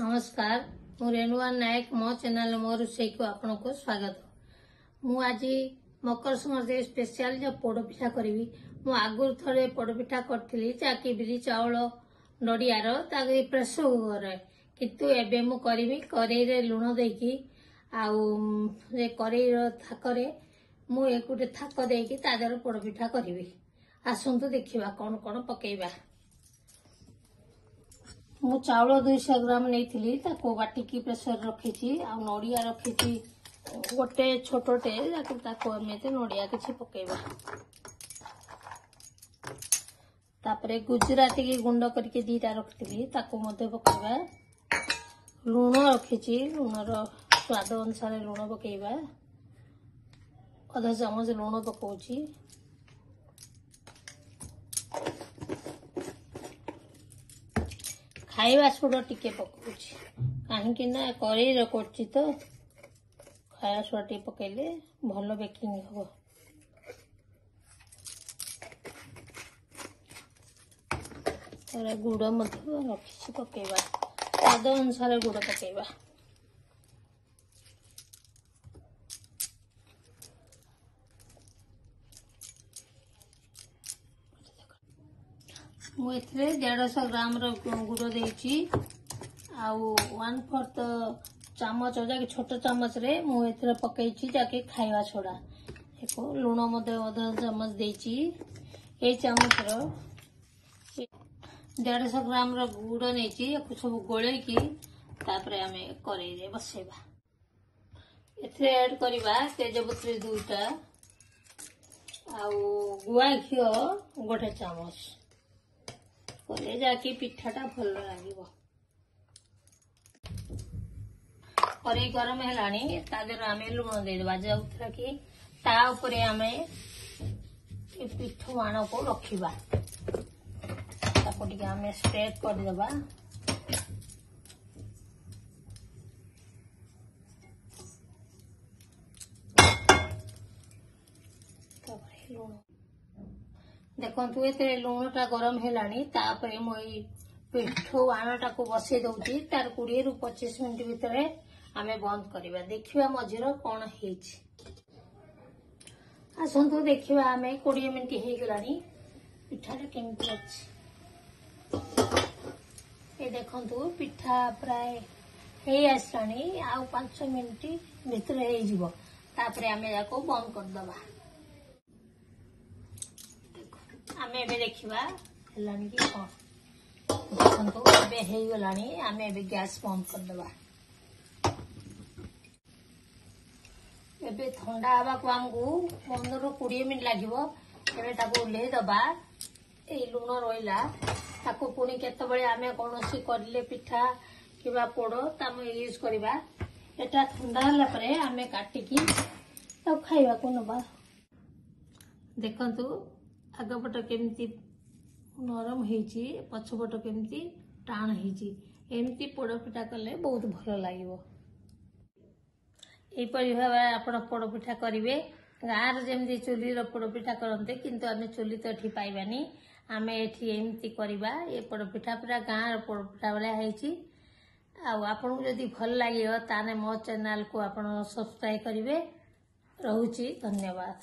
नमस्कार मु रेणुआ नायक मो चैनल मो रोषे को आपण को स्वागत। मु आज मकर संक्रांति स्पेशल जो पोड़पिठा करी मु आगुर थरे पोड़पिठा करी जाकि बिरी चाउल नड़ियार प्रेसर कुकर किंतु एबे मु करी कड़ई रे लुण देकी कड़ई थाकरे मु एक गोटे थाक देकी तादर पोड़पिठा करी। आसंतु देखिबा कौन कौन पकेइबा। मु चाउल 200 ग्राम नहीं ताको बाटिकी प्रेसर रखी आ नड़िया रखी गोटे छोटे नड़िया किसी पकेबा। तापरे गुजराती की गुंड करके दीटा रखी ताको मध्य पकेबा। लुण रखी लुणर स्वाद अनुसार लुण पकेबा। आधा चामच लुण पकाउची। खाइबा सोडा टिके पकाउची कहीं ना कड़ई रखी तो खाइबा सोडा टिके पकेले भल बेकिंग हम। गुड़ रखी पकेबा स्वाद अनुसार गुड़ पकेबा। मु 150 ग्राम गुड़ देची आउ 1/4 चामच जाके छोट चामच रे मु एथरे पकेची जाके खाइबा सोडा एको लुण मधे आधा चामच देची। ए चामच रो 150 ग्राम गुड़ नेची सब गोले की तापरे आमे कड़ई रे बसेबा। एथरे ऐड करिबा तेजपत्री 2टा आउ गुआ घिओ गोटे चामच कले जाकि पिठाटा भल लगे। कड़ई गरम है तादर आमे लुण देदेबा जो कि ता उपरे आमे पिठो आण को रखिबा। ताको टिके आमे स्प्रेड कर देबा। देखु ये लुणटा गरम है मुई पिठो आनटा को बसई दउची तार 20 रु 25 मिनिट भितर आमे बंद करिबा। देखिबा मझिर कौन हेछि। आसंतु देखिबा आमे 20 मिनिट हे गलानी पिठाटा केमति अछि। ए देखंतु पिठा प्राय हे आसलानी आ 5 मिनिट भितर हे जिवो तापरे आमे याको बंद कर दबा। आमे एबे देखिबा हलानी कि कोन देखंतु एबे हे गलानी आमे एबे गैस बंद कर दबा। एबे ठंडा आबा को हमकु 15 रु 20 मिनिट लागिवो। एबे ताको ले दबा। ए लुण रोइला ताको पुनी केते बळे आमे कोनोसी करले पिठा किबा पोड़ो ताम यूज करिबा। एटा ठंडा हला परे आमे काटिकी तब खाइबा को नबा। देखंतु आगपट केमती नरम हेची पछपट केमती टाण हेची। एमती पोड़पिठा कले बहुत भल लागिवो। ए परि भाबे आपण पोड़पिठा करिवे। गाँव रे जेमती चुली रो पोड़पिठा करंते किंतु आमे चुली तो एठी पाइबानी। आमे एठी एमती करिबा। ए पोड़पिठा पूरा गाँव रो पोड़पिठा वाला हेची। आ आपण को जदी भल लागियो ताने मो चैनल को आपण सब्सक्राइब करिवे। रहूची धन्यवाद।